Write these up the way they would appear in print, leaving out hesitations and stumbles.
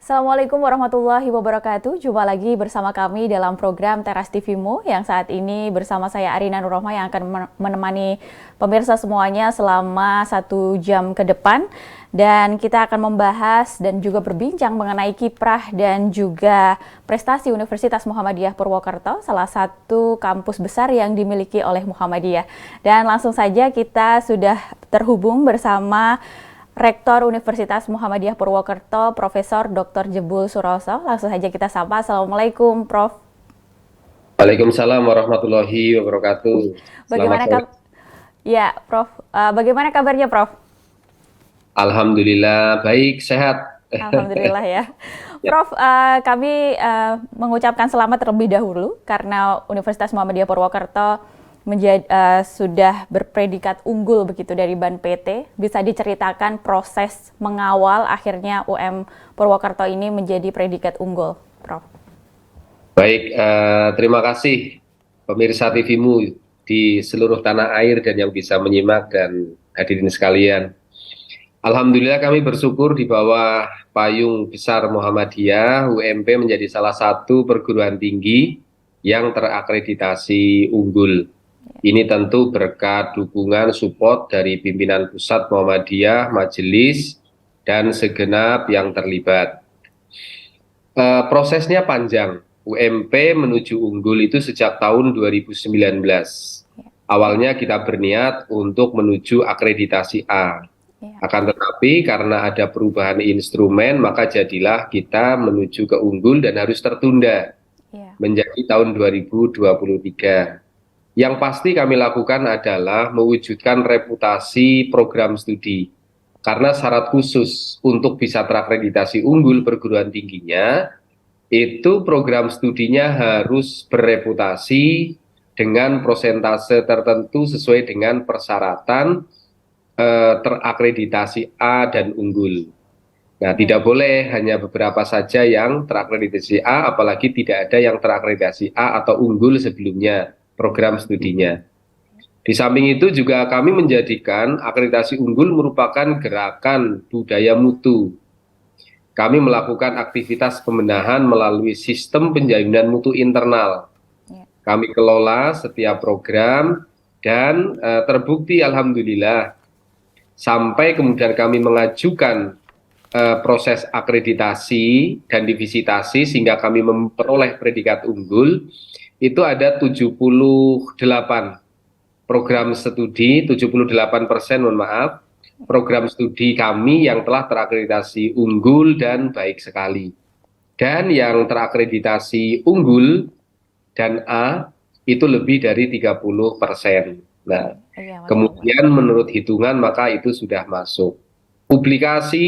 Assalamualaikum warahmatullahi wabarakatuh. Jumpa lagi bersama kami dalam program Teras TVmu yang saat ini bersama saya Arina Nurrohma yang akan menemani pemirsa semuanya selama 1 jam ke depan. Dan kita akan membahas dan juga berbincang mengenai kiprah dan juga prestasi Universitas Muhammadiyah Purwokerto, salah satu kampus besar yang dimiliki oleh Muhammadiyah. Dan langsung saja kita sudah terhubung bersama Rektor Universitas Muhammadiyah Purwokerto, Profesor Dr. Jebul Suroso. Langsung saja kita sapa. Assalamualaikum, Prof. Waalaikumsalam warahmatullahi wabarakatuh. Selamat Bagaimana sore. Ya, Prof. Bagaimana kabarnya, Prof? Alhamdulillah baik, sehat. Alhamdulillah ya. Ya, Prof, kami mengucapkan selamat terlebih dahulu karena Universitas Muhammadiyah Purwokerto sudah berpredikat unggul begitu dari BAN PT. Bisa diceritakan proses mengawal akhirnya UM Purwokerto ini menjadi predikat unggul, Prof? baik, terima kasih pemirsa TVmu di seluruh tanah air dan yang bisa menyimak dan hadirin sekalian. Alhamdulillah kami bersyukur di bawah payung besar Muhammadiyah, UMP menjadi salah satu perguruan tinggi yang terakreditasi unggul. Ini tentu berkat dukungan support dari pimpinan pusat Muhammadiyah, majelis, dan segenap yang terlibat. Prosesnya panjang. UMP menuju unggul itu sejak tahun 2019. Awalnya kita berniat untuk menuju akreditasi A. Ya, Akan tetapi karena ada perubahan instrumen, maka jadilah kita menuju ke unggul dan harus tertunda ya, menjadi tahun 2023. Yang pasti kami lakukan adalah mewujudkan reputasi program studi. Karena syarat khusus untuk bisa terakreditasi unggul perguruan tingginya, itu program studinya harus bereputasi dengan persentase tertentu sesuai dengan persyaratan terakreditasi A dan unggul. Nah, tidak baik. boleh hanya beberapa saja yang terakreditasi A, apalagi tidak ada yang terakreditasi A atau unggul sebelumnya program studinya. Di samping itu juga kami menjadikan akreditasi unggul merupakan gerakan budaya mutu. Kami melakukan aktivitas pembenahan melalui sistem penjaminan mutu internal. Ya, Kami kelola setiap program dan terbukti alhamdulillah sampai kemudian kami mengajukan proses akreditasi dan divisitasi sehingga kami memperoleh predikat unggul. Itu ada 78 program studi, 78%, mohon maaf, program studi kami yang telah terakreditasi unggul dan baik sekali. Dan yang terakreditasi unggul dan A itu lebih dari 30%. Nah, iya, Masya Allah. kemudian menurut hitungan maka itu sudah masuk. Publikasi,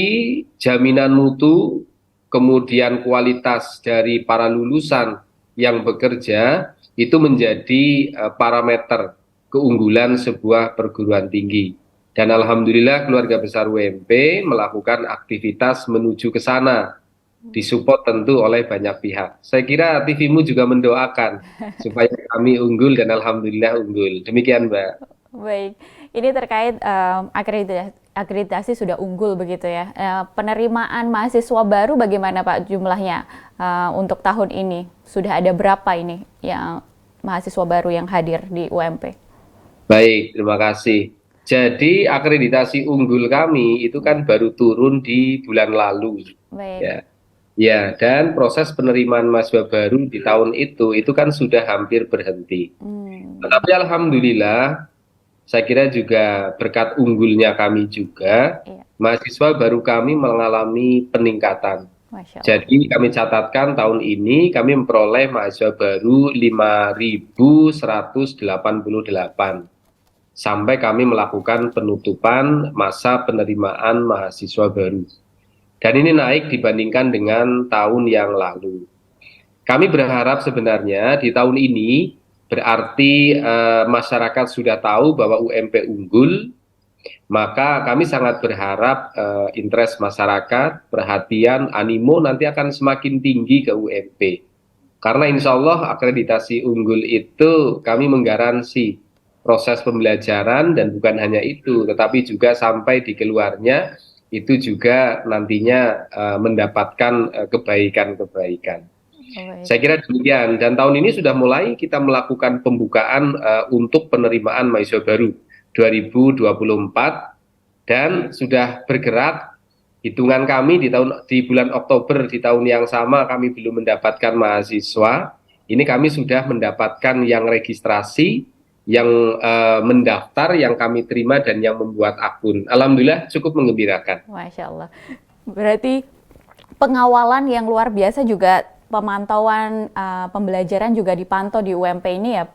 jaminan mutu, kemudian kualitas dari para lulusan yang bekerja itu menjadi parameter keunggulan sebuah perguruan tinggi. Dan alhamdulillah keluarga besar UMP melakukan aktivitas menuju ke sana, disupport tentu oleh banyak pihak. Saya kira TVmu juga mendoakan supaya kami unggul dan alhamdulillah unggul. Demikian, Mbak. Baik, ini terkait akreditasi sudah unggul begitu ya. Penerimaan mahasiswa baru bagaimana Pak jumlahnya untuk tahun ini? Sudah ada berapa ini yang mahasiswa baru yang hadir di UMP? Baik, terima kasih. Jadi akreditasi unggul kami itu Ya, kan baru turun di bulan lalu, baik. ya. Ya, dan proses penerimaan mahasiswa baru di tahun itu kan sudah hampir berhenti. Hmm, Tetapi alhamdulillah, saya kira juga berkat unggulnya kami juga, iya, mahasiswa baru kami mengalami peningkatan. Masya Allah. Jadi kami catatkan tahun ini kami memperoleh mahasiswa baru 5.188 sampai kami melakukan penutupan masa penerimaan mahasiswa baru. Dan ini naik dibandingkan dengan tahun yang lalu. Kami berharap sebenarnya di tahun ini berarti masyarakat sudah tahu bahwa UMP unggul, maka kami sangat berharap interest masyarakat, perhatian, animo nanti akan semakin tinggi ke UMP. Karena insya Allah akreditasi unggul itu kami menggaransi proses pembelajaran dan bukan hanya itu, tetapi juga sampai di keluarnya itu juga nantinya mendapatkan kebaikan-kebaikan. Oh, baik. Saya kira demikian, dan tahun ini sudah mulai kita melakukan pembukaan untuk penerimaan mahasiswa baru 2024, dan sudah bergerak. Hitungan kami di bulan Oktober di tahun yang sama kami belum mendapatkan mahasiswa. Ini kami sudah mendapatkan yang registrasi, yang mendaftar, yang kami terima, dan yang membuat akun. Alhamdulillah cukup menggembirakan. Masya Allah. Berarti pengawalan yang luar biasa, juga pemantauan pembelajaran juga dipantau di UMP ini ya,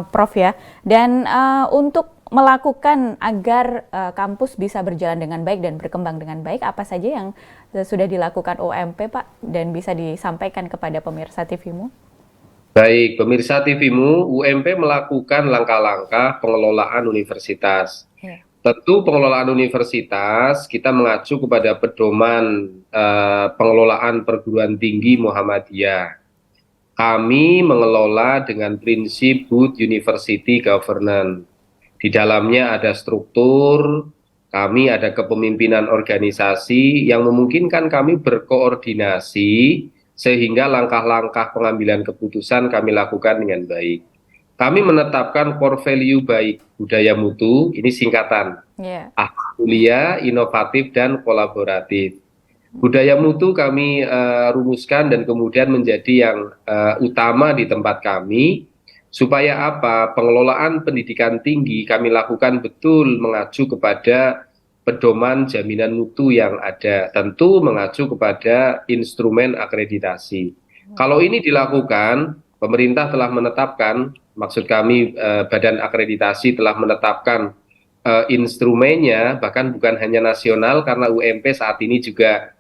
Prof ya. Dan untuk melakukan agar kampus bisa berjalan dengan baik dan berkembang dengan baik, apa saja yang sudah dilakukan UMP, Pak, dan bisa disampaikan kepada pemirsa TV-mu? Baik, pemirsa TV-mu, UMP melakukan langkah-langkah pengelolaan universitas. Ya. Tentu pengelolaan universitas kita mengacu kepada pedoman pengelolaan perguruan tinggi Muhammadiyah. Kami mengelola dengan prinsip Good University Governance. Di dalamnya ada struktur, kami ada kepemimpinan organisasi yang memungkinkan kami berkoordinasi sehingga langkah-langkah pengambilan keputusan kami lakukan dengan baik. Kami menetapkan core value baik, budaya mutu, ini singkatan, akhlak mulia, inovatif, dan kolaboratif. Budaya mutu kami rumuskan dan kemudian menjadi yang utama di tempat kami, supaya apa? Pengelolaan pendidikan tinggi kami lakukan betul mengacu kepada pedoman jaminan mutu yang ada, tentu mengacu kepada instrumen akreditasi. Kalau ini dilakukan, pemerintah telah menetapkan, maksud kami badan akreditasi telah menetapkan instrumennya, bahkan bukan hanya nasional, karena UMP saat ini juga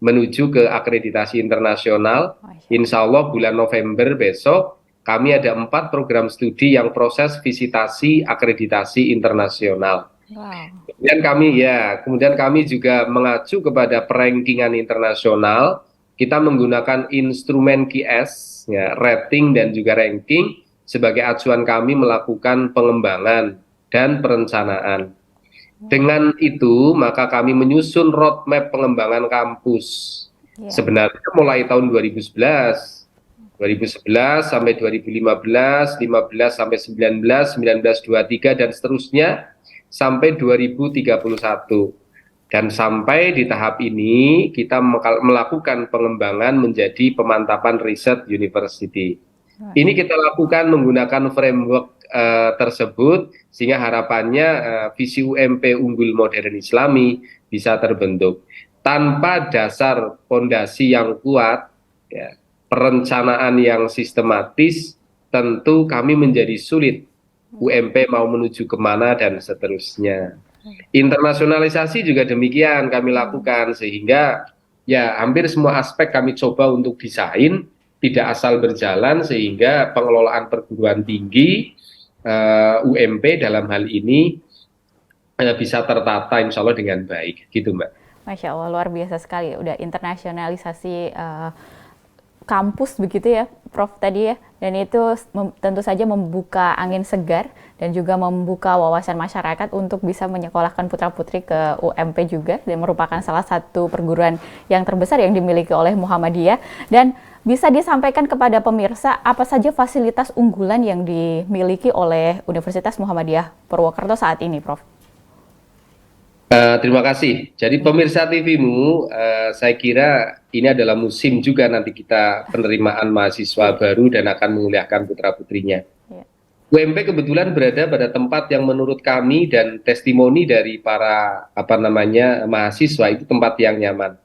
menuju ke akreditasi internasional. Insya Allah bulan November besok kami ada 4 program studi yang proses visitasi akreditasi internasional. Wow. Kemudian kami juga mengacu kepada perankingan internasional. Kita menggunakan instrumen QS, ya, rating dan juga ranking sebagai acuan kami melakukan pengembangan dan perencanaan. Dengan itu, maka kami menyusun roadmap pengembangan kampus. Sebenarnya mulai tahun 2011 sampai 2015, 15 sampai 19, 19 23 dan seterusnya sampai 2031. Dan sampai di tahap ini kita melakukan pengembangan menjadi pemantapan riset university. Ini kita lakukan menggunakan framework tersebut, sehingga harapannya visi UMP unggul modern Islami bisa terbentuk. Tanpa dasar fondasi yang kuat, ya, perencanaan yang sistematis, tentu kami menjadi sulit. UMP mau menuju kemana dan seterusnya. Internasionalisasi juga demikian kami lakukan, sehingga ya hampir semua aspek kami coba untuk desain, tidak asal berjalan, sehingga pengelolaan perguruan tinggi UMP dalam hal ini bisa tertata insya Allah dengan baik, gitu Mbak. Masya Allah, luar biasa sekali, udah internasionalisasi kampus begitu ya Prof tadi ya, dan itu tentu saja membuka angin segar dan juga membuka wawasan masyarakat untuk bisa menyekolahkan putra-putri ke UMP juga, dan merupakan salah satu perguruan yang terbesar yang dimiliki oleh Muhammadiyah. Dan bisa disampaikan kepada pemirsa apa saja fasilitas unggulan yang dimiliki oleh Universitas Muhammadiyah Purwokerto saat ini, Prof? Terima kasih. Jadi pemirsa TV-mu, saya kira ini adalah musim juga nanti kita penerimaan mahasiswa baru dan akan menguliahkan putra-putrinya. UMP kebetulan berada pada tempat yang menurut kami dan testimoni dari para mahasiswa itu tempat yang nyaman.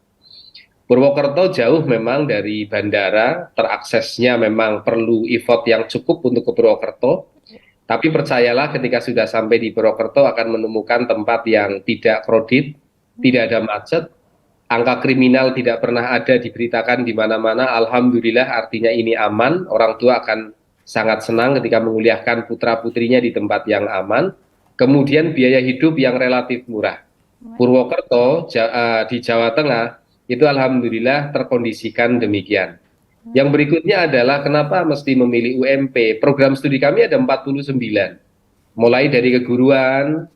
Purwokerto jauh memang dari bandara, teraksesnya memang perlu effort yang cukup untuk ke Purwokerto. Tapi percayalah, ketika sudah sampai di Purwokerto akan menemukan tempat yang tidak crowded, tidak ada macet, angka kriminal tidak pernah ada diberitakan di mana-mana. Alhamdulillah, artinya ini aman. Orang tua akan sangat senang ketika menguliahkan putra-putrinya di tempat yang aman. Kemudian biaya hidup yang relatif murah. Purwokerto di Jawa Tengah itu alhamdulillah terkondisikan demikian. Yang berikutnya adalah kenapa mesti memilih UMP. Program studi kami ada 49. Mulai dari keguruan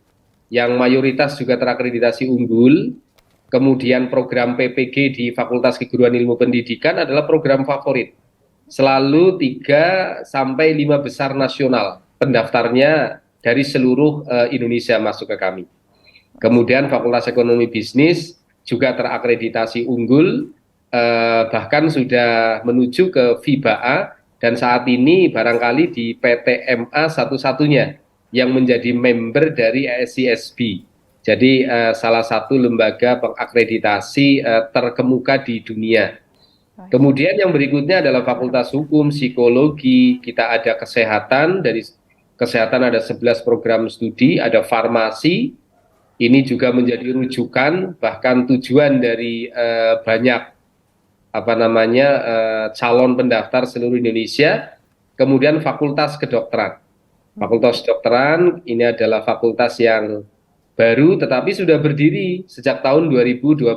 yang mayoritas juga terakreditasi unggul, kemudian program PPG di Fakultas Keguruan Ilmu Pendidikan adalah program favorit. Selalu 3 sampai 5 besar nasional pendaftarnya dari seluruh Indonesia masuk ke kami. Kemudian Fakultas Ekonomi Bisnis juga terakreditasi unggul, bahkan sudah menuju ke FIBA-A, dan saat ini barangkali di PTMA satu-satunya yang menjadi member dari ASCSB. Jadi salah satu lembaga pengakreditasi terkemuka di dunia. Kemudian yang berikutnya adalah Fakultas Hukum, Psikologi, kita ada Kesehatan, dari Kesehatan ada 11 program studi, ada Farmasi, ini juga menjadi rujukan, bahkan tujuan dari banyak calon pendaftar seluruh Indonesia. Kemudian Fakultas Kedokteran. Fakultas Kedokteran ini adalah fakultas yang baru tetapi sudah berdiri sejak tahun 2012.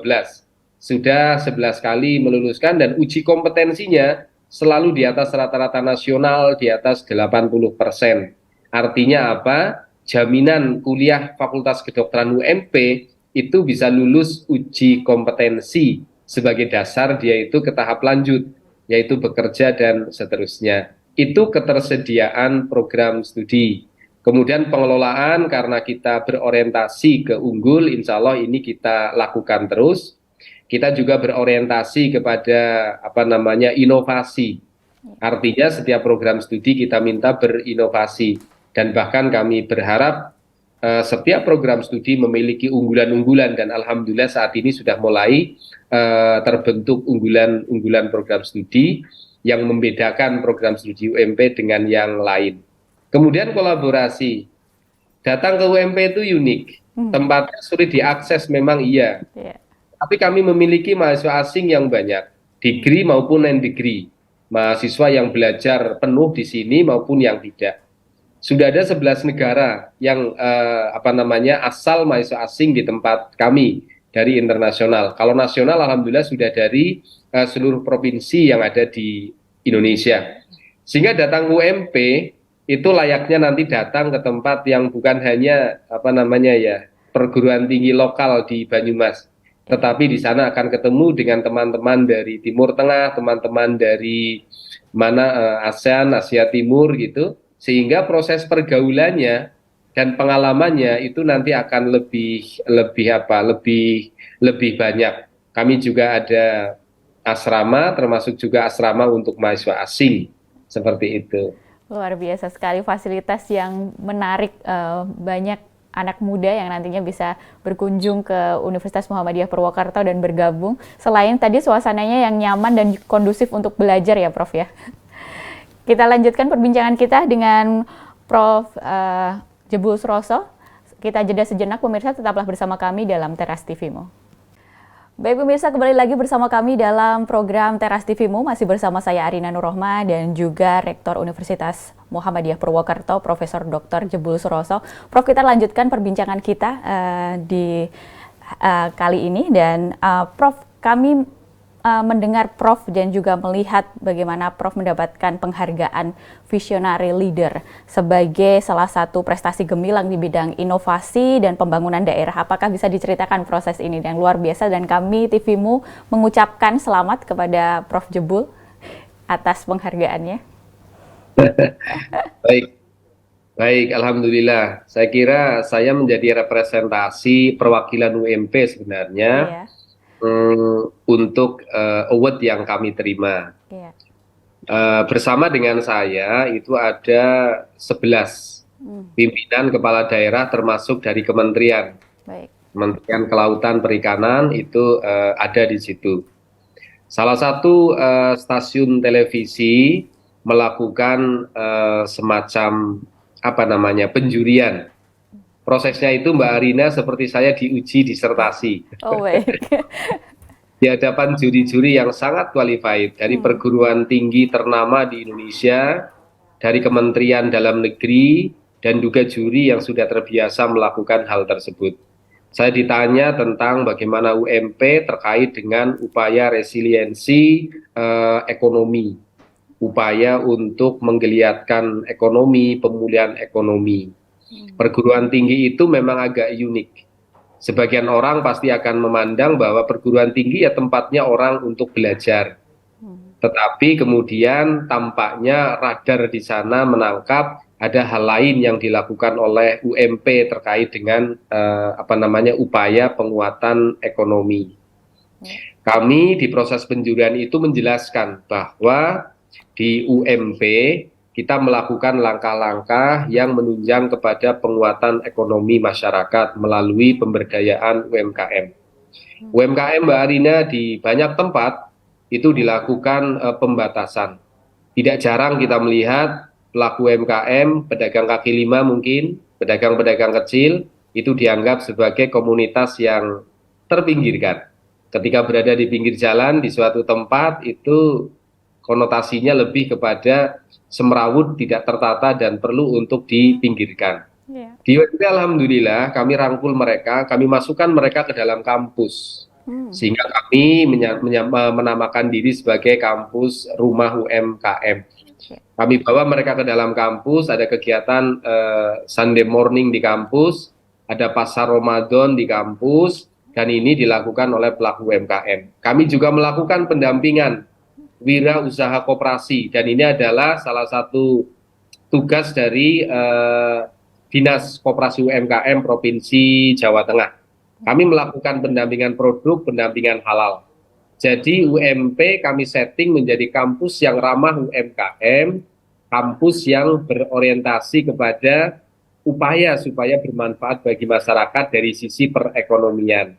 Sudah 11 kali meluluskan dan uji kompetensinya selalu di atas rata-rata nasional, di atas 80%. Artinya apa? Jaminan kuliah Fakultas Kedokteran UMP itu bisa lulus uji kompetensi sebagai dasar dia itu ke tahap lanjut, yaitu bekerja dan seterusnya. Itu ketersediaan program studi. Kemudian pengelolaan, karena kita berorientasi ke unggul, insya Allah ini kita lakukan terus. Kita juga berorientasi kepada inovasi. Artinya setiap program studi kita minta berinovasi, dan bahkan kami berharap setiap program studi memiliki unggulan-unggulan, dan alhamdulillah saat ini sudah mulai terbentuk unggulan-unggulan program studi yang membedakan program studi UMP dengan yang lain. Kemudian kolaborasi. Datang ke UMP itu unik. Tempatnya sulit diakses memang iya. Tapi kami memiliki mahasiswa asing yang banyak, degree maupun non-degree. Mahasiswa yang belajar penuh di sini maupun yang tidak. Sudah ada 11 negara yang asal mahasiswa asing di tempat kami dari internasional. Kalau nasional alhamdulillah sudah dari seluruh provinsi yang ada di Indonesia. Sehingga datang UMP itu layaknya nanti datang ke tempat yang bukan hanya perguruan tinggi lokal di Banyumas, tetapi di sana akan ketemu dengan teman-teman dari Timur Tengah, teman-teman dari ASEAN, Asia Timur gitu, sehingga proses pergaulannya dan pengalamannya itu nanti akan lebih banyak. Kami juga ada asrama, termasuk juga asrama untuk mahasiswa asing, seperti itu. Luar biasa sekali fasilitas yang menarik, banyak anak muda yang nantinya bisa berkunjung ke Universitas Muhammadiyah Purwokerto dan bergabung. Selain tadi suasananya yang nyaman dan kondusif untuk belajar ya Prof ya. Kita lanjutkan perbincangan kita dengan Prof Jebul Suroso. Kita jeda sejenak pemirsa, tetaplah bersama kami dalam Teras TV-mu. Baik pemirsa, kembali lagi bersama kami dalam program Teras TV-mu, masih bersama saya Arina Nurrohma dan juga Rektor Universitas Muhammadiyah Purwokerto, Profesor Dr. Jebul Suroso. Prof, kita lanjutkan perbincangan kita di kali ini, dan Prof, kami mendengar Prof dan juga melihat bagaimana Prof mendapatkan penghargaan Visionary Leader sebagai salah satu prestasi gemilang di bidang inovasi dan pembangunan daerah. Apakah bisa diceritakan proses ini yang luar biasa, dan kami TV-mu mengucapkan selamat kepada Prof Jebul atas penghargaannya. Baik, alhamdulillah. Saya kira saya menjadi representasi perwakilan UMP sebenarnya. Iya. Untuk award yang kami terima. Bersama dengan saya itu ada 11 pimpinan kepala daerah termasuk dari kementerian. Kementerian Kelautan Perikanan itu ada di situ. Salah satu stasiun televisi melakukan semacam penjurian. Prosesnya itu Mbak Arina seperti saya diuji disertasi. Oh, baik. Di hadapan juri-juri yang sangat qualified dari perguruan tinggi ternama di Indonesia, dari Kementerian Dalam Negeri, dan juga juri yang sudah terbiasa melakukan hal tersebut. Saya ditanya tentang bagaimana UMP terkait dengan upaya resiliensi ekonomi, upaya untuk menggeliatkan ekonomi, pemulihan ekonomi. Perguruan tinggi itu memang agak unik. Sebagian orang pasti akan memandang bahwa perguruan tinggi ya tempatnya orang untuk belajar. Tetapi kemudian tampaknya radar di sana menangkap ada hal lain yang dilakukan oleh UMP terkait dengan upaya penguatan ekonomi. Kami di proses penjurian itu menjelaskan bahwa di UMP kita melakukan langkah-langkah yang menunjang kepada penguatan ekonomi masyarakat melalui pemberdayaan UMKM. UMKM Mbak Arina di banyak tempat itu dilakukan pembatasan. Tidak jarang kita melihat pelaku UMKM, pedagang kaki lima mungkin, pedagang-pedagang kecil, itu dianggap sebagai komunitas yang terpinggirkan. Ketika berada di pinggir jalan di suatu tempat, itu konotasinya lebih kepada semrawut, tidak tertata, dan perlu untuk dipinggirkan. Di UMP alhamdulillah kami rangkul mereka, kami masukkan mereka ke dalam kampus. Sehingga kami menamakan diri sebagai kampus rumah UMKM. Kami bawa mereka ke dalam kampus, ada kegiatan Sunday morning di kampus, ada pasar Ramadan di kampus, dan ini dilakukan oleh pelaku UMKM. Kami juga melakukan pendampingan wirausaha koperasi, dan ini adalah salah satu tugas dari Dinas Koperasi UMKM Provinsi Jawa Tengah. Kami melakukan pendampingan produk, pendampingan halal. Jadi UMP kami setting menjadi kampus yang ramah UMKM, kampus yang berorientasi kepada upaya supaya bermanfaat bagi masyarakat dari sisi perekonomian.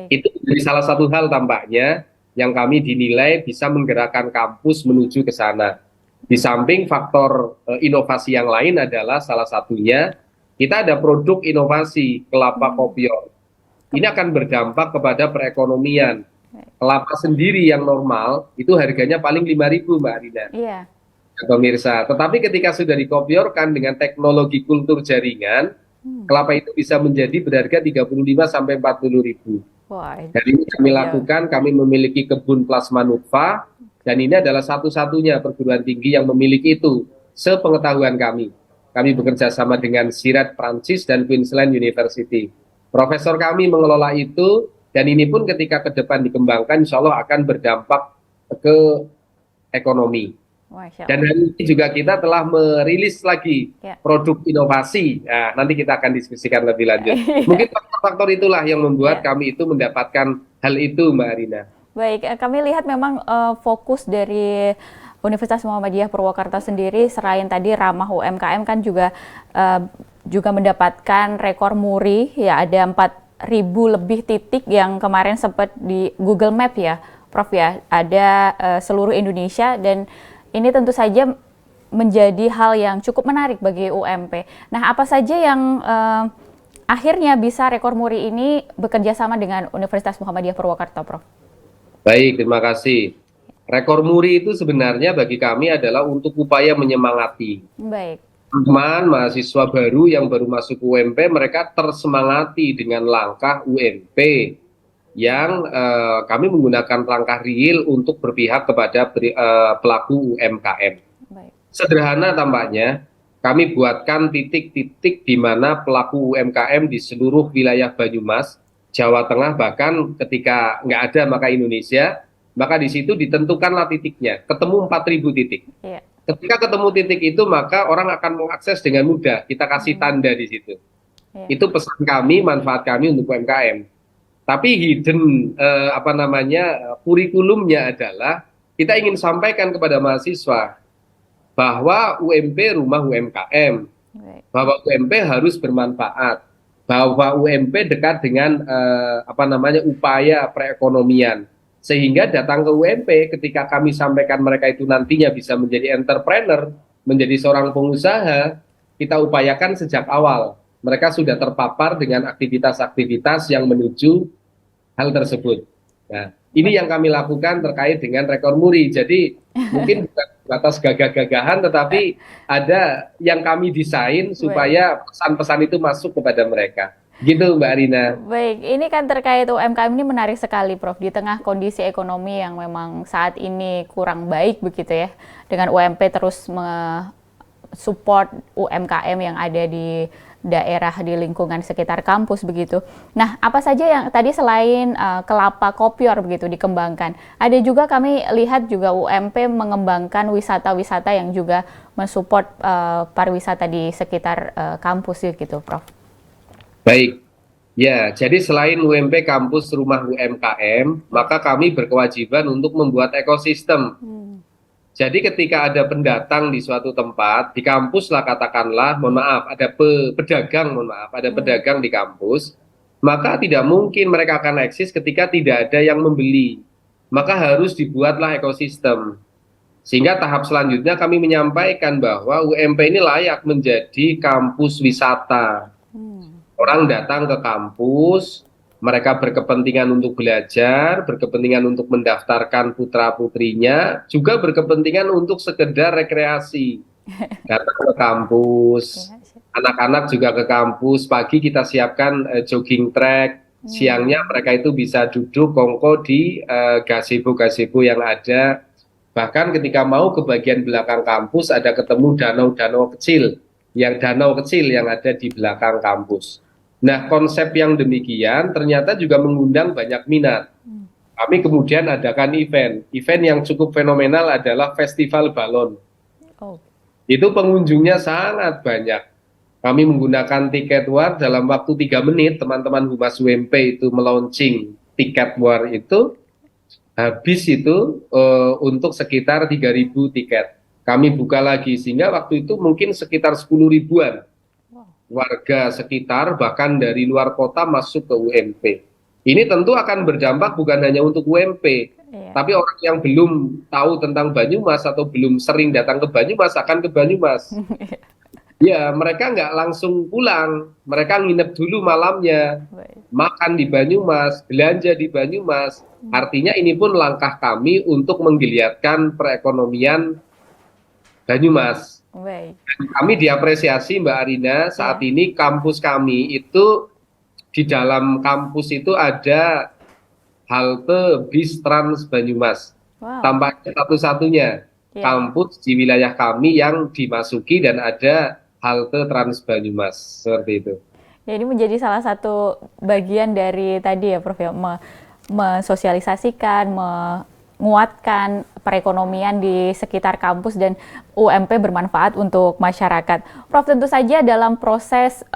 Itu menjadi salah satu hal tampaknya yang kami dinilai bisa menggerakkan kampus menuju ke sana. Di samping faktor inovasi yang lain adalah salah satunya kita ada produk inovasi kelapa kopior. Ini akan berdampak kepada perekonomian. Kelapa sendiri yang normal itu harganya paling 5.000 Mbak Rina. Iya. Pemirsa, tetapi ketika sudah dikopiorkan dengan teknologi kultur jaringan, kelapa itu bisa menjadi berharga 35 sampai 40.000. Dan ini kami lakukan, kami memiliki kebun plasma nutfah, dan ini adalah satu-satunya perguruan tinggi yang memiliki itu, sepengetahuan kami. Kami bekerja sama dengan Sirat Prancis dan Queensland University. Profesor kami mengelola itu, dan ini pun ketika ke depan dikembangkan, insya Allah akan berdampak ke ekonomi. Dan hari ini juga kita telah merilis lagi produk inovasi. Nah, nanti kita akan diskusikan lebih lanjut. Mungkin faktor-faktor itulah yang membuat kami itu mendapatkan hal itu, Mbak Arina. Baik, kami lihat memang fokus dari Universitas Muhammadiyah Purwakarta sendiri, selain tadi ramah UMKM kan juga mendapatkan rekor muri, ya ada 4.000 lebih titik yang kemarin sempat di Google Map ya, Prof ya, ada seluruh Indonesia, dan ini tentu saja menjadi hal yang cukup menarik bagi UMP. Nah, apa saja yang akhirnya bisa rekor muri ini bekerja sama dengan Universitas Muhammadiyah Purwakarta, Prof? Baik, terima kasih. Rekor muri itu sebenarnya bagi kami adalah untuk upaya menyemangati. Baik. Teman mahasiswa baru yang baru masuk UMP, mereka tersemangati dengan langkah UMP yang kami menggunakan langkah real untuk berpihak kepada pelaku UMKM. Baik. Sederhana tampaknya, kami buatkan titik-titik di mana pelaku UMKM di seluruh wilayah Banyumas, Jawa Tengah, bahkan ketika nggak ada maka Indonesia, maka di situ ditentukanlah titiknya, ketemu 4.000 titik. Iya. Ketika ketemu titik itu, maka orang akan mengakses dengan mudah. Kita kasih tanda di situ. Itu pesan kami, manfaat kami untuk UMKM. Tapi hidden kurikulumnya adalah kita ingin sampaikan kepada mahasiswa bahwa UMP rumah UMKM, bahwa UMP harus bermanfaat, bahwa UMP dekat dengan upaya perekonomian. Sehingga datang ke UMP ketika kami sampaikan mereka itu nantinya bisa menjadi entrepreneur, menjadi seorang pengusaha, kita upayakan sejak awal. Mereka sudah terpapar dengan aktivitas-aktivitas yang menuju hal tersebut. Nah, ini yang kami lakukan terkait dengan rekor muri. Jadi mungkin bukan atas gagah-gagahan, tetapi ada yang kami desain supaya pesan-pesan itu masuk kepada mereka. Gitu Mbak Rina. Baik, ini kan terkait UMKM ini menarik sekali Prof, di tengah kondisi ekonomi yang memang saat ini kurang baik begitu ya, dengan UMP terus support UMKM yang ada di daerah di lingkungan sekitar kampus begitu. Nah, apa saja yang tadi selain kelapa kopior begitu dikembangkan, ada juga kami lihat juga UMP mengembangkan wisata-wisata yang juga mensupport pariwisata di sekitar kampus gitu, Prof. Baik, ya, jadi selain UMP Kampus Rumah UMKM, maka kami berkewajiban untuk membuat ekosistem. Jadi ketika ada pendatang di suatu tempat, di kampus lah katakanlah, mohon maaf, ada pedagang, mohon maaf, ada pedagang di kampus, maka tidak mungkin mereka akan eksis ketika tidak ada yang membeli. Maka harus dibuatlah ekosistem. Sehingga tahap selanjutnya kami menyampaikan bahwa UMP ini layak menjadi kampus wisata. Orang datang ke kampus, mereka berkepentingan untuk belajar, berkepentingan untuk mendaftarkan putra-putrinya, juga berkepentingan untuk sekedar rekreasi. Datang ke kampus, anak-anak juga ke kampus, pagi kita siapkan jogging track, siangnya mereka itu bisa duduk kongko di gazebo-gazebo yang ada. Bahkan ketika mau ke bagian belakang kampus ada ketemu danau-danau kecil, danau kecil yang ada di belakang kampus. Nah, konsep yang demikian ternyata juga mengundang banyak minat. Kami kemudian adakan event yang cukup fenomenal adalah Festival Balon. Itu pengunjungnya sangat banyak. Kami menggunakan tiket war dalam waktu 3 menit, teman-teman Humas UMP itu melaunching tiket war itu, habis itu untuk sekitar 3.000 tiket. Kami buka lagi, sehingga waktu itu mungkin sekitar 10 ribuan warga sekitar bahkan dari luar kota masuk ke UMP. Ini tentu akan berdampak bukan hanya untuk UMP, tapi orang yang belum tahu tentang Banyumas atau belum sering datang ke Banyumas akan ke Banyumas. Ya, mereka nggak langsung pulang, mereka nginep dulu malamnya, makan di Banyumas, belanja di Banyumas. Artinya ini pun langkah kami untuk menggeliatkan perekonomian Banyumas. Kami diapresiasi Mbak Arina, saat ini kampus kami itu di dalam kampus itu ada halte bis Trans Banyumas. Tampaknya satu-satunya kampus di wilayah kami yang dimasuki dan ada halte Trans Banyumas, seperti itu. Jadi menjadi salah satu bagian dari tadi ya Prof ya, mensosialisasikan, menguatkan perekonomian di sekitar kampus dan UMP bermanfaat untuk masyarakat. Prof, tentu saja dalam proses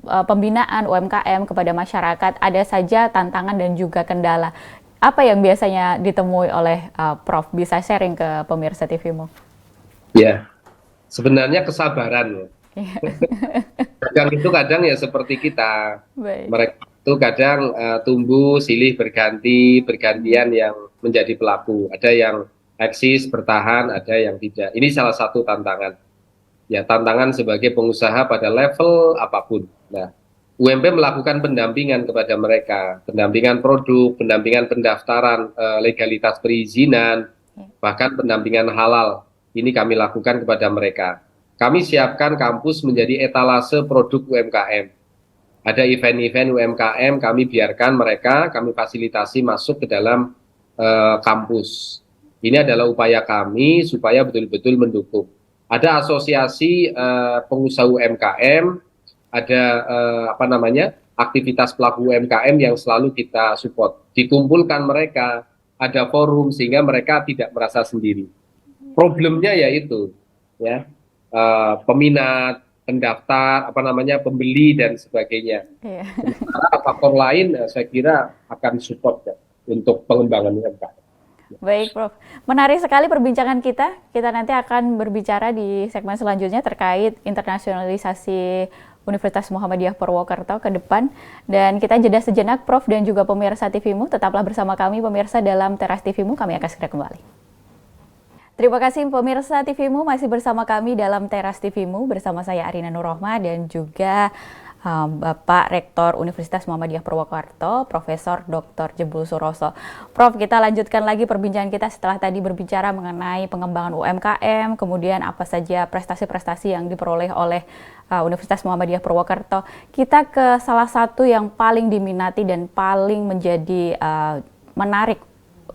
pembinaan UMKM kepada masyarakat ada saja tantangan dan juga kendala. Apa yang biasanya ditemui oleh Prof? Bisa sharing ke pemirsa TVMO? Ya, sebenarnya kesabaran ya. Dagang itu kadang ya seperti kita. Mereka itu kadang tumbuh silih bergantian yang menjadi pelaku. Ada yang eksis bertahan, ada yang tidak. Ini salah satu tantangan. Ya, tantangan sebagai pengusaha pada level apapun. Nah, UMP melakukan pendampingan kepada mereka, pendampingan produk, pendampingan pendaftaran, legalitas perizinan, bahkan pendampingan halal. Ini kami lakukan kepada mereka. Kami siapkan kampus menjadi etalase produk UMKM. Ada event-event UMKM, kami biarkan mereka, kami fasilitasi masuk ke dalam kampus. Ini adalah upaya kami supaya betul-betul mendukung. Ada asosiasi pengusaha UMKM, ada aktivitas pelaku UMKM yang selalu kita support. Dikumpulkan mereka, ada forum sehingga mereka tidak merasa sendiri. Problemnya yaitu ya peminat, pendaftar, pembeli dan sebagainya. Faktor lain saya kira akan support ya, untuk pengembangan UMKM. Baik, Prof. Menarik sekali perbincangan kita. Kita nanti akan berbicara di segmen selanjutnya terkait internasionalisasi Universitas Muhammadiyah Purwokerto ke depan. Dan kita jeda sejenak, Prof. dan juga pemirsa TVMO. Tetaplah bersama kami, pemirsa, dalam Teras TVMO. Kami akan segera kembali. Terima kasih pemirsa TVMO, masih bersama kami dalam Teras TVMO bersama saya Arina Nurrohma dan juga Bapak Rektor Universitas Muhammadiyah Purwokerto, Profesor Dr. Jebul Suroso. Prof, kita lanjutkan lagi perbincangan kita setelah tadi berbicara mengenai pengembangan UMKM, kemudian apa saja prestasi-prestasi yang diperoleh oleh Universitas Muhammadiyah Purwokerto. Kita ke salah satu yang paling diminati dan paling menjadi menarik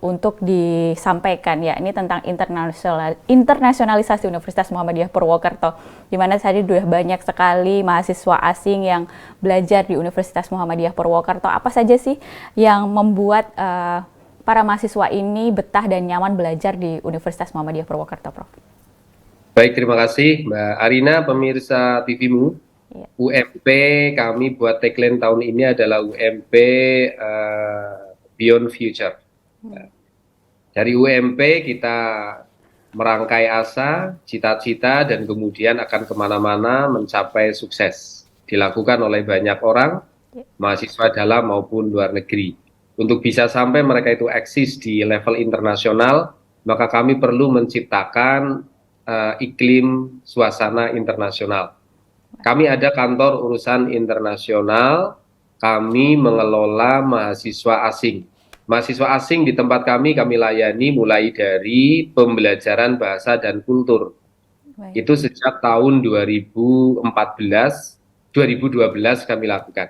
untuk disampaikan, ya ini tentang internasionalisasi Universitas Muhammadiyah Purwokerto, di mana tadi sudah banyak sekali mahasiswa asing yang belajar di Universitas Muhammadiyah Purwokerto. Apa saja sih yang membuat para mahasiswa ini betah dan nyaman belajar di Universitas Muhammadiyah Purwokerto, Prof? Baik, terima kasih Mbak Arina, pemirsa TV-mu. Ya. UMP kami buat tagline tahun ini adalah UMP Beyond Future. Dari UMP kita merangkai asa, cita-cita, dan kemudian akan kemana-mana mencapai sukses. Dilakukan oleh banyak orang, mahasiswa dalam maupun luar negeri. Untuk bisa sampai mereka itu eksis di level internasional, maka kami perlu menciptakan iklim suasana internasional. Kami ada kantor urusan internasional, kami mengelola mahasiswa asing. Mahasiswa asing di tempat kami layani mulai dari pembelajaran bahasa dan kultur. Itu sejak tahun 2012 kami lakukan.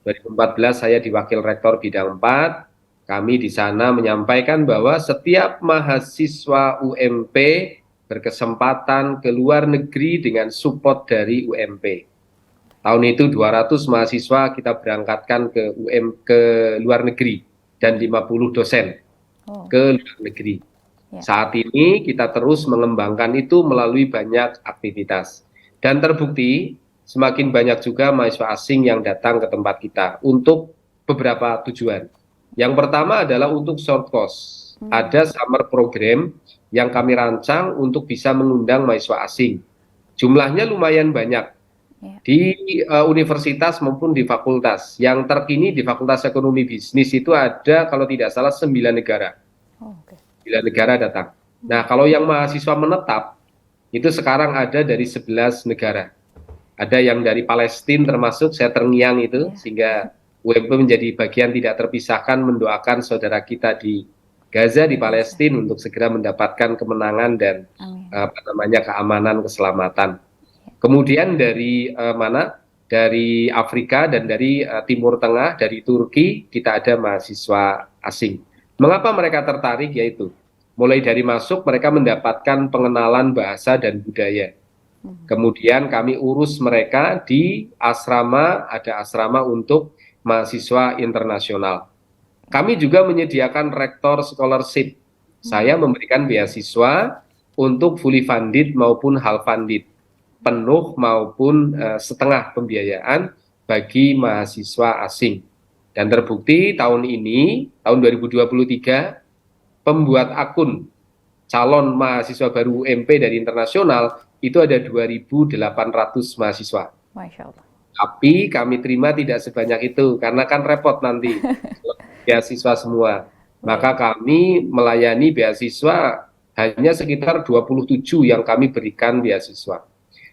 2014 saya diwakil rektor bidang 4, kami di sana menyampaikan bahwa setiap mahasiswa UMP berkesempatan ke luar negeri dengan support dari UMP. Tahun itu 200 mahasiswa kita berangkatkan ke luar negeri dan 50 dosen ke luar negeri. Saat ini kita terus mengembangkan itu melalui banyak aktivitas. Dan terbukti semakin banyak juga mahasiswa asing yang datang ke tempat kita untuk beberapa tujuan. Yang pertama adalah untuk short course. Ada summer program yang kami rancang untuk bisa mengundang mahasiswa asing. Jumlahnya lumayan banyak di universitas maupun di fakultas. Yang terkini di Fakultas Ekonomi Bisnis itu ada kalau tidak salah 9 negara. 9 negara datang. Nah, kalau yang mahasiswa menetap itu sekarang ada dari 11 negara. Ada yang dari Palestina termasuk, saya terngiang itu, sehingga UMP menjadi bagian tidak terpisahkan mendoakan saudara kita di Gaza, di Palestina untuk segera mendapatkan kemenangan dan keamanan, keselamatan. Kemudian dari dari Afrika dan dari Timur Tengah, dari Turki, kita ada mahasiswa asing. Mengapa mereka tertarik? Yaitu mulai dari masuk mereka mendapatkan pengenalan bahasa dan budaya. Kemudian kami urus mereka di asrama, ada asrama untuk mahasiswa internasional. Kami juga menyediakan rektor scholarship. Saya memberikan beasiswa untuk fully funded maupun half funded, penuh maupun setengah pembiayaan bagi mahasiswa asing. Dan terbukti tahun ini, tahun 2023, pembuat akun calon mahasiswa baru UMP dari internasional itu ada 2.800 mahasiswa. Masya Allah. Tapi kami terima tidak sebanyak itu, karena kan repot nanti beasiswa semua. Maka kami melayani beasiswa hanya sekitar 27 yang kami berikan beasiswa.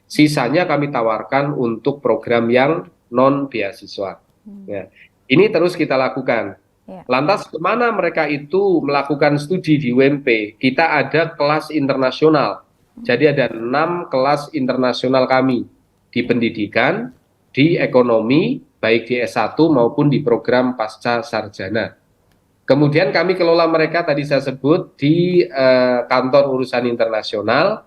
Sisanya kami tawarkan untuk program yang non beasiswa. Ya. Ini terus kita lakukan. Lantas kemana mereka itu melakukan studi di UMP? Kita ada kelas internasional. Jadi ada 6 kelas internasional kami di pendidikan, di ekonomi, baik di S1 maupun di program pasca sarjana. Kemudian kami kelola mereka tadi saya sebut di kantor urusan internasional,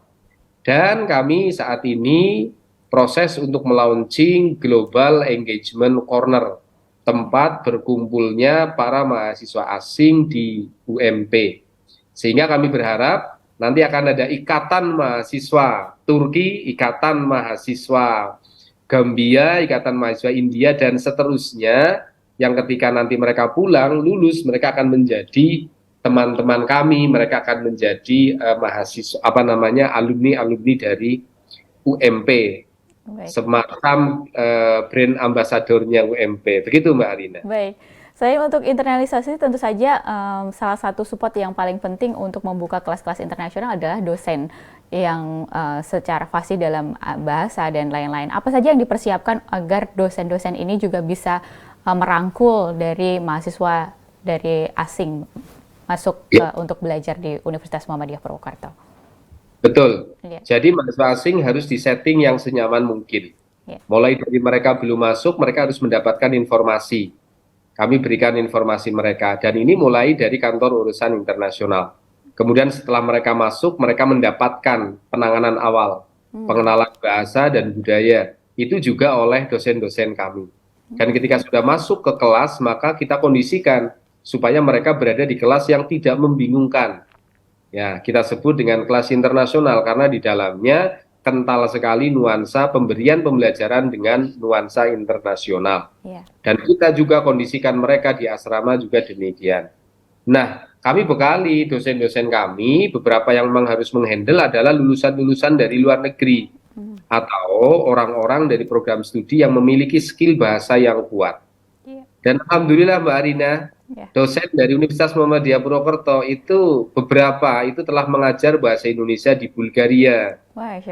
dan kami saat ini proses untuk melaunching Global Engagement Corner, tempat berkumpulnya para mahasiswa asing di UMP. Sehingga kami berharap nanti akan ada ikatan mahasiswa Turki, ikatan mahasiswa Gambia, ikatan mahasiswa India, dan seterusnya, yang ketika nanti mereka pulang, lulus, mereka akan menjadi teman-teman kami, mereka akan menjadi mahasiswa, alumni dari UMP. Semacam brand ambasadornya UMP. Begitu Mbak Arina. Baik. Selain untuk internalisasi, tentu saja salah satu support yang paling penting untuk membuka kelas-kelas internasional adalah dosen yang secara fasih dalam bahasa dan lain-lain. Apa saja yang dipersiapkan agar dosen-dosen ini juga bisa merangkul dari mahasiswa dari asing masuk untuk belajar di Universitas Muhammadiyah Purwokerto? Betul. Jadi mahasiswa asing harus disetting yang senyaman mungkin. Mulai dari mereka belum masuk, mereka harus mendapatkan informasi. kami berikan informasi mereka, dan ini mulai dari kantor urusan internasional. Kemudian setelah mereka masuk, mereka mendapatkan penanganan awal, pengenalan bahasa dan budaya, itu juga oleh dosen-dosen kami. Dan ketika sudah masuk ke kelas, maka kita kondisikan supaya mereka berada di kelas yang tidak membingungkan. Ya, kita sebut dengan kelas internasional karena di dalamnya kental sekali nuansa pemberian pembelajaran dengan nuansa internasional. Dan kita juga kondisikan mereka di asrama juga demikian. Nah, kami bekali dosen-dosen kami, beberapa yang memang harus menghandle adalah lulusan-lulusan dari luar negeri atau orang-orang dari program studi yang memiliki skill bahasa yang kuat. Dan alhamdulillah Mbak Arina, dosen dari Universitas Muhammadiyah Purwokerto itu beberapa itu telah mengajar bahasa Indonesia di Bulgaria,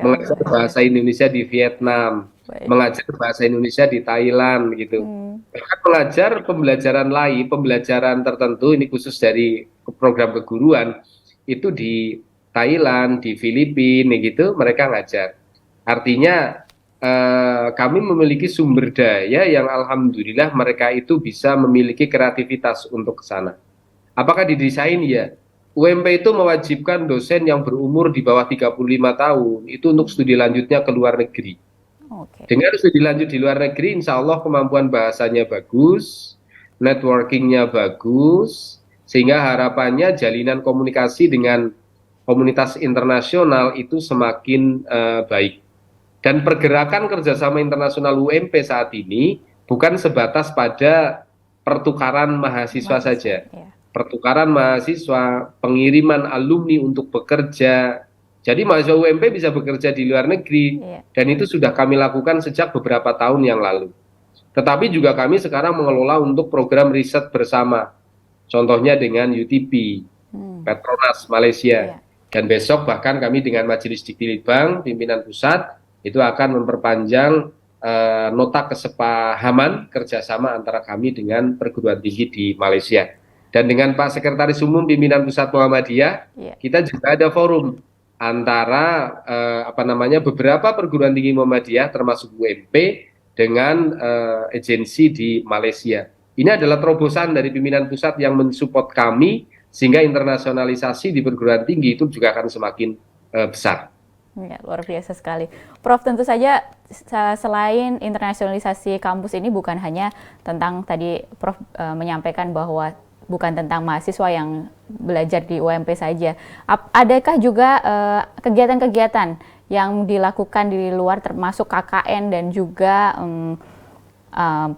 mengajar bahasa Indonesia di Vietnam, mengajar bahasa Indonesia di Thailand gitu. Bahkan mengajar pembelajaran lain, pembelajaran tertentu ini khusus dari program keguruan itu di Thailand, di Filipina gitu mereka ngajar. Artinya kami memiliki sumber daya yang alhamdulillah mereka itu bisa memiliki kreativitas untuk ke sana. Apakah didesain? Ya. UMP itu mewajibkan dosen yang berumur di bawah 35 tahun itu untuk studi lanjutnya ke luar negeri. Dengan studi lanjut di luar negeri, insya Allah kemampuan bahasanya bagus, networkingnya bagus, sehingga harapannya jalinan komunikasi dengan komunitas internasional itu semakin baik. Dan pergerakan kerjasama internasional UMP saat ini bukan sebatas pada pertukaran mahasiswa saja. Pertukaran mahasiswa, pengiriman alumni untuk bekerja. Jadi mahasiswa UMP bisa bekerja di luar negeri, dan itu sudah kami lakukan sejak beberapa tahun yang lalu. Tetapi juga kami sekarang mengelola untuk program riset bersama. Contohnya dengan UTP, Petronas Malaysia. Dan besok bahkan kami dengan Majelis Diktilitbang, pimpinan pusat, itu akan memperpanjang nota kesepahaman kerjasama antara kami dengan perguruan tinggi di Malaysia. Dan dengan Pak Sekretaris Umum Pimpinan Pusat Muhammadiyah, kita juga ada forum antara beberapa perguruan tinggi Muhammadiyah termasuk UMP dengan agensi di Malaysia. Ini adalah terobosan dari pimpinan pusat yang mensupport kami sehingga internasionalisasi di perguruan tinggi itu juga akan semakin besar. Ya, luar biasa sekali. Prof, tentu saja selain internasionalisasi kampus ini bukan hanya tentang tadi Prof menyampaikan bahwa bukan tentang mahasiswa yang belajar di UMP saja. Adakah juga kegiatan-kegiatan yang dilakukan di luar termasuk KKN dan juga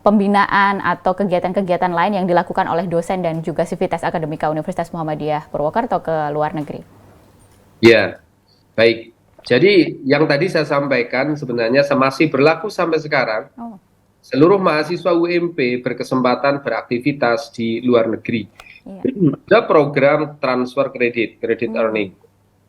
pembinaan atau kegiatan-kegiatan lain yang dilakukan oleh dosen dan juga Sivitas Akademika Universitas Muhammadiyah Purwokerto ke luar negeri? Ya, baik. Jadi yang tadi saya sampaikan sebenarnya masih berlaku sampai sekarang. Seluruh mahasiswa UMP berkesempatan beraktivitas di luar negeri. Ada program transfer kredit earning.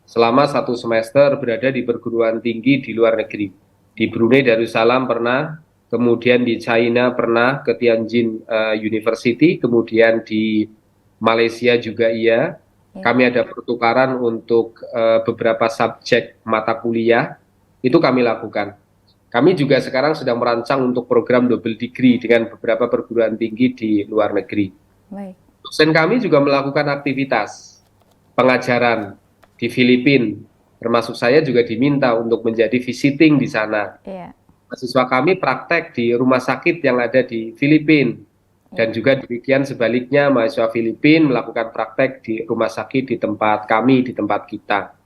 Selama 1 semester berada di perguruan tinggi di luar negeri. Di Brunei Darussalam pernah, kemudian di China pernah, ke Tianjin University, kemudian di Malaysia juga iya. Kami ada pertukaran untuk beberapa subjek mata kuliah, itu kami lakukan. Kami juga sekarang sedang merancang untuk program double degree dengan beberapa perguruan tinggi di luar negeri. Dosen kami juga melakukan aktivitas pengajaran di Filipina, termasuk saya juga diminta untuk menjadi visiting di sana. Mahasiswa kami praktek di rumah sakit yang ada di Filipina. Dan juga demikian sebaliknya, mahasiswa Filipina melakukan praktek di rumah sakit di tempat kami, di tempat kita.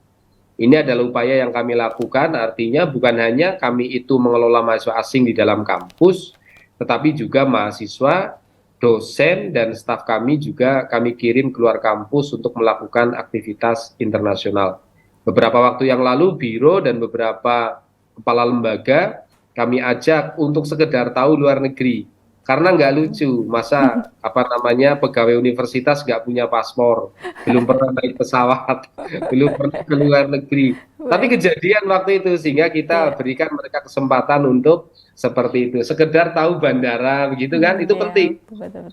Ini adalah upaya yang kami lakukan, artinya bukan hanya kami itu mengelola mahasiswa asing di dalam kampus, tetapi juga mahasiswa, dosen, dan staf kami juga kami kirim keluar kampus untuk melakukan aktivitas internasional. Beberapa waktu yang lalu, Biro dan beberapa kepala lembaga kami ajak untuk sekedar tahu luar negeri. Karena nggak lucu, masa pegawai universitas nggak punya paspor, belum pernah naik pesawat, belum pernah ke luar negeri. Tapi kejadian waktu itu sehingga kita berikan mereka kesempatan untuk seperti itu, sekedar tahu bandara, begitu kan? Itu penting.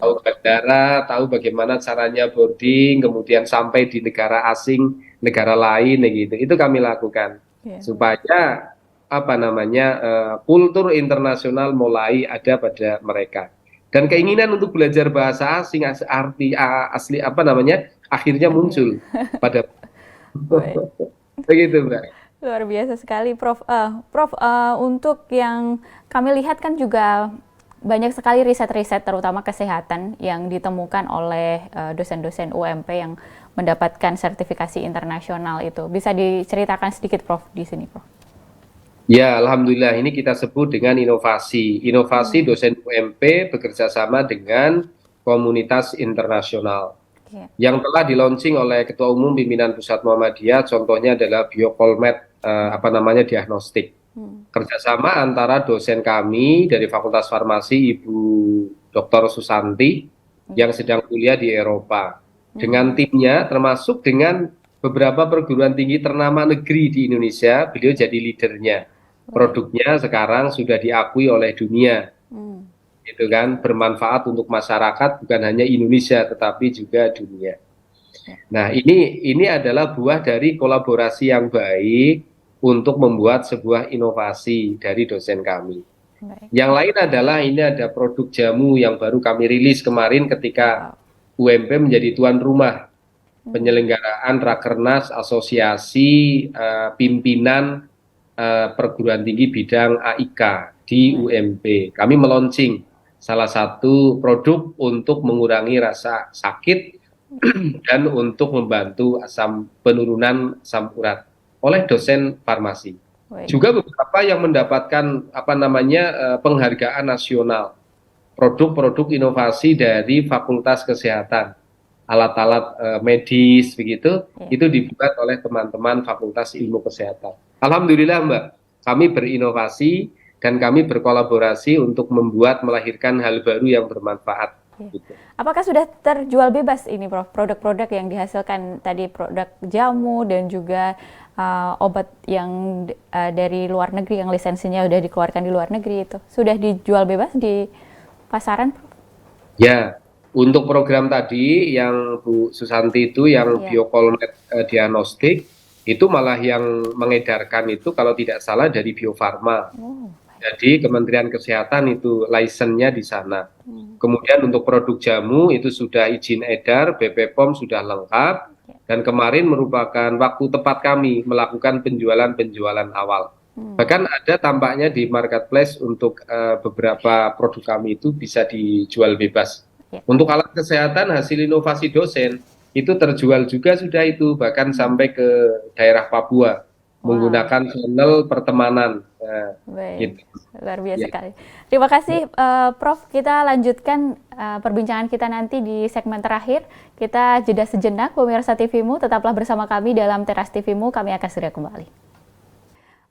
Tahu bandara, tahu bagaimana caranya boarding, kemudian sampai di negara asing, negara lain, gitu. Itu kami lakukan supaya kultur internasional mulai ada pada mereka. Dan keinginan untuk belajar bahasa asing asli apa namanya akhirnya muncul pada Baik. begitu Mbak. Luar biasa sekali, Prof. Prof, untuk yang kami lihat kan juga banyak sekali riset-riset terutama kesehatan yang ditemukan oleh dosen-dosen UMP yang mendapatkan sertifikasi internasional itu. Bisa diceritakan sedikit, Prof, di sini, Prof? Ya, alhamdulillah ini kita sebut dengan inovasi. Inovasi Hmm, dosen UMP bekerja sama dengan komunitas internasional iya. yang telah di-launching oleh Ketua Umum Pimpinan Pusat Muhammadiyah. Contohnya adalah Biokolmed apa namanya diagnostik. Hmm, Kerjasama antara dosen kami dari Fakultas Farmasi Ibu Dr. Susanti iya. yang sedang kuliah di Eropa dengan Hmm, timnya termasuk dengan beberapa perguruan tinggi ternama negeri di Indonesia. Beliau jadi leadernya. baik. Produknya sekarang sudah diakui oleh dunia, Hmm, gitu kan, bermanfaat untuk masyarakat bukan hanya Indonesia tetapi juga dunia. ya, Nah, ini adalah buah dari kolaborasi yang baik untuk membuat sebuah inovasi dari dosen kami. baik. Yang lain adalah ini ada produk jamu yang baru kami rilis kemarin ketika Wow. UMP menjadi tuan rumah Hmm, penyelenggaraan Rakernas Asosiasi Pimpinan Perguruan Tinggi Bidang AIK di baik. UMP. Kami meluncing salah satu produk untuk mengurangi rasa sakit dan untuk membantu penurunan asam urat oleh dosen farmasi. Baik. Juga beberapa yang mendapatkan apa namanya penghargaan nasional, produk-produk inovasi dari Fakultas Kesehatan, alat-alat medis begitu, Ya. itu dibuat oleh teman-teman Fakultas Ilmu Kesehatan. Alhamdulillah Mbak, kami berinovasi dan kami berkolaborasi untuk melahirkan hal baru yang bermanfaat. Ya. Gitu. Apakah sudah terjual bebas ini, Prof? Produk-produk yang dihasilkan tadi, produk jamu dan juga obat yang dari luar negeri yang lisensinya sudah dikeluarkan di luar negeri itu sudah dijual bebas di pasaran, Prof? Ya, untuk program tadi yang Bu Susanti itu yang Ya. Biokolmed diagnostik itu malah yang mengedarkan itu kalau tidak salah dari Bio Farma. Oh. Jadi Kementerian Kesehatan itu lisensinya di sana. Hmm. Kemudian untuk produk jamu itu sudah izin edar, BPOM sudah lengkap, Ya. dan kemarin merupakan waktu tepat kami melakukan penjualan-penjualan awal. Hmm. Bahkan ada tampaknya di marketplace untuk beberapa produk kami itu bisa dijual bebas. Ya. Untuk alat kesehatan hasil inovasi dosen itu terjual juga sudah itu, bahkan Hmm. sampai ke daerah Papua Wow. menggunakan channel pertemanan. Nah, Baik, gitu. luar biasa Ya. sekali. Terima kasih, Prof. Kita lanjutkan perbincangan kita nanti di segmen terakhir. Kita jeda sejenak, pemirsa TVMU, tetaplah bersama kami dalam Teras TVMU, kami akan segera kembali.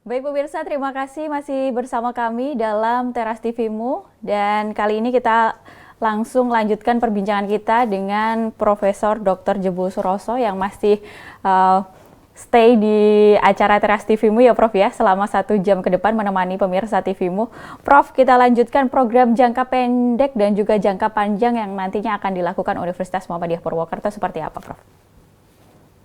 Baik pemirsa, terima kasih masih bersama kami dalam Teras TVMU, dan kali ini kita langsung lanjutkan perbincangan kita dengan Profesor Dr. Jebul Suroso yang masih stay di acara Teras TVMU ya Prof ya, selama 1 jam ke depan menemani pemirsa TVMU. Prof, kita lanjutkan program jangka pendek dan juga jangka panjang yang nantinya akan dilakukan Universitas Muhammadiyah Purwokerto seperti apa, Prof?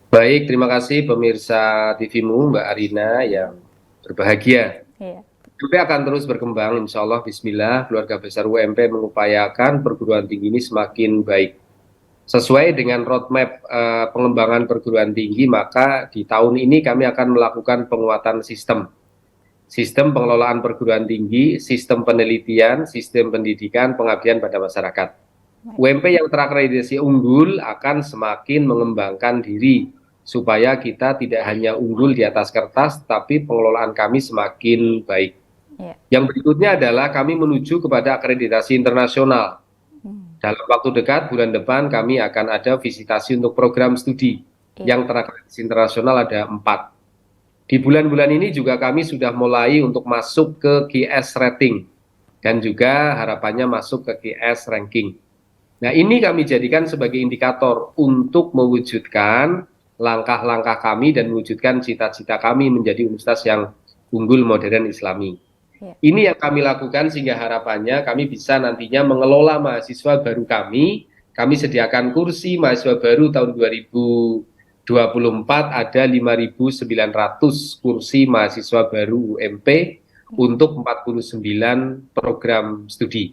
Baik, terima kasih pemirsa TVMU, Mbak Arina yang berbahagia. Iya. UMP akan terus berkembang, insya Allah, Bismillah, keluarga besar UMP mengupayakan perguruan tinggi ini semakin baik. Sesuai dengan roadmap pengembangan perguruan tinggi, maka di tahun ini kami akan melakukan penguatan sistem pengelolaan perguruan tinggi, sistem penelitian, sistem pendidikan, pengabdian pada masyarakat. UMP yang terakreditasi unggul akan semakin mengembangkan diri supaya kita tidak hanya unggul di atas kertas, tapi pengelolaan kami semakin baik. Iya. Yang berikutnya adalah kami menuju kepada akreditasi internasional. Dalam waktu dekat, bulan depan kami akan ada visitasi untuk program studi Iya. yang terakreditasi internasional ada 4. Di bulan-bulan ini juga kami sudah mulai untuk masuk ke QS rating dan juga harapannya masuk ke QS ranking. Nah, ini kami jadikan sebagai indikator untuk mewujudkan langkah-langkah kami dan mewujudkan cita-cita kami menjadi universitas yang unggul, modern, islami. Iya. Ini yang kami lakukan sehingga harapannya kami bisa nantinya mengelola mahasiswa baru kami. Kami sediakan kursi mahasiswa baru tahun 2024 ada 5.900 kursi mahasiswa baru UMP untuk 49 program studi.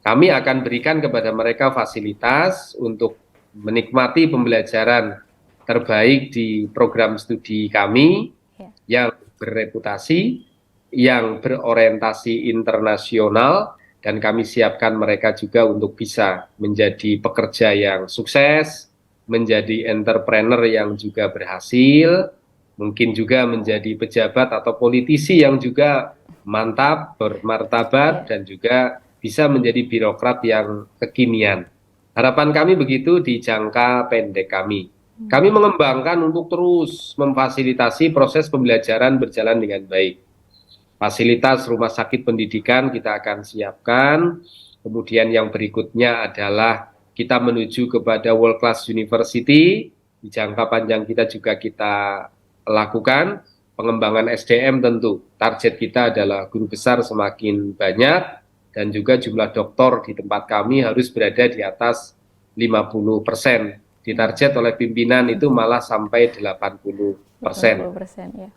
Kami akan berikan kepada mereka fasilitas untuk menikmati pembelajaran terbaik di program studi kami yang berreputasi, yang berorientasi internasional, dan kami siapkan mereka juga untuk bisa menjadi pekerja yang sukses, menjadi entrepreneur yang juga berhasil, mungkin juga menjadi pejabat atau politisi yang juga mantap, bermartabat, dan juga bisa menjadi birokrat yang kekinian. Harapan kami begitu di jangka pendek kami. Kami mengembangkan untuk terus memfasilitasi proses pembelajaran berjalan dengan baik. Fasilitas rumah sakit pendidikan kita akan siapkan. Kemudian yang berikutnya adalah kita menuju kepada world class university. Di jangka panjang kita juga kita lakukan pengembangan SDM tentu. Target kita adalah guru besar semakin banyak dan juga jumlah doktor di tempat kami harus berada di atas 50%. Ditarget oleh pimpinan itu malah sampai 80%. 80%, ya.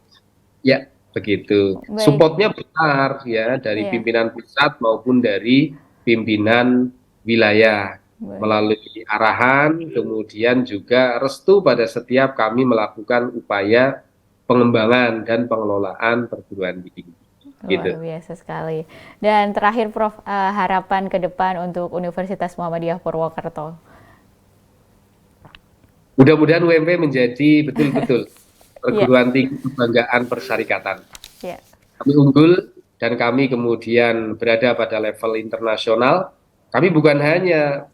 Ya, begitu. Baik. Supportnya besar ya dari pimpinan pusat maupun dari pimpinan wilayah. Melalui arahan, kemudian juga restu pada setiap kami melakukan upaya pengembangan dan pengelolaan perguruan tinggi. Luar biasa sekali. Dan terakhir Prof, harapan ke depan untuk Universitas Muhammadiyah Purwokerto. Mudah-mudahan UMP menjadi betul-betul perguruan tinggi kebanggaan persyarikatan. Kami unggul dan kami kemudian berada pada level internasional. Kami bukan hanya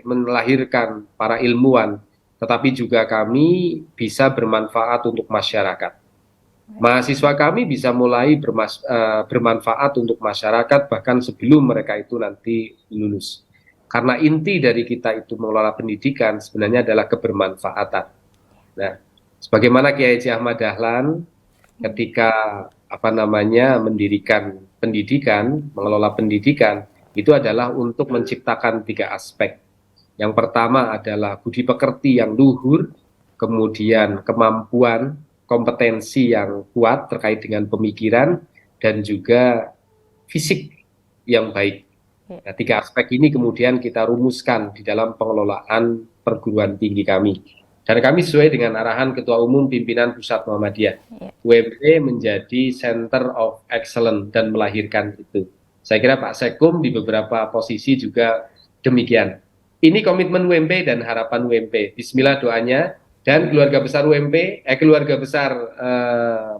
melahirkan para ilmuwan, tetapi juga kami bisa bermanfaat untuk masyarakat. Mahasiswa kami bisa mulai bermanfaat untuk masyarakat bahkan sebelum mereka itu nanti lulus. Karena inti dari kita itu mengelola pendidikan sebenarnya adalah kebermanfaatan. Nah, sebagaimana Kiai Haji Ahmad Dahlan ketika mendirikan pendidikan, mengelola pendidikan, itu adalah untuk menciptakan 3 aspek. Yang pertama adalah budi pekerti yang luhur, kemudian kemampuan, kompetensi yang kuat terkait dengan pemikiran, dan juga fisik yang baik. Nah, 3 aspek ini kemudian kita rumuskan di dalam pengelolaan perguruan tinggi kami. Dan kami sesuai dengan arahan Ketua Umum Pimpinan Pusat Muhammadiyah. UMP menjadi Center of Excellence dan melahirkan itu. Saya kira Pak Sekum di beberapa posisi juga demikian. Ini komitmen UMP dan harapan UMP. Bismillah doanya. Dan keluarga besar UMP, keluarga besar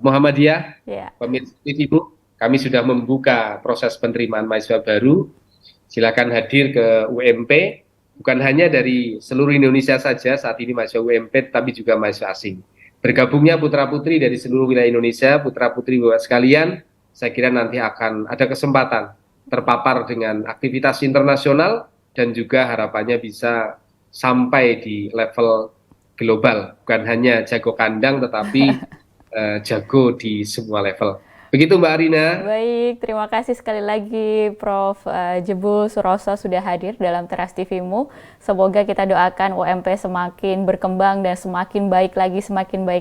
Muhammadiyah, pemirsa Ibu, kami sudah membuka proses penerimaan mahasiswa baru. Silakan hadir ke UMP, bukan hanya dari seluruh Indonesia saja saat ini mahasiswa UMP, tapi juga mahasiswa asing. Bergabungnya putra-putri dari seluruh wilayah Indonesia, putra-putri Bapak sekalian, saya kira nanti akan ada kesempatan terpapar dengan aktivitas internasional dan juga harapannya bisa sampai di level global, bukan hanya jago kandang tetapi jago di semua level. Begitu Mbak Arina. Baik, terima kasih sekali lagi Prof. Jebul Suroso sudah hadir dalam Teras TV-mu. Semoga kita doakan UMP semakin berkembang dan semakin baik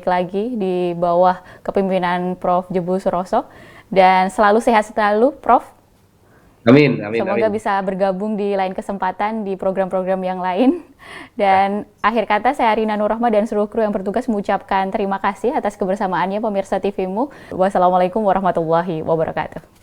lagi di bawah kepemimpinan Prof. Jebul Suroso. Dan selalu sehat selalu, Prof. Amin. Semoga bisa bergabung di lain kesempatan di program-program yang lain. Dan akhir kata saya Arina Nurrohmah dan seluruh kru yang bertugas mengucapkan terima kasih atas kebersamaannya pemirsa TV-mu. Wassalamualaikum warahmatullahi wabarakatuh.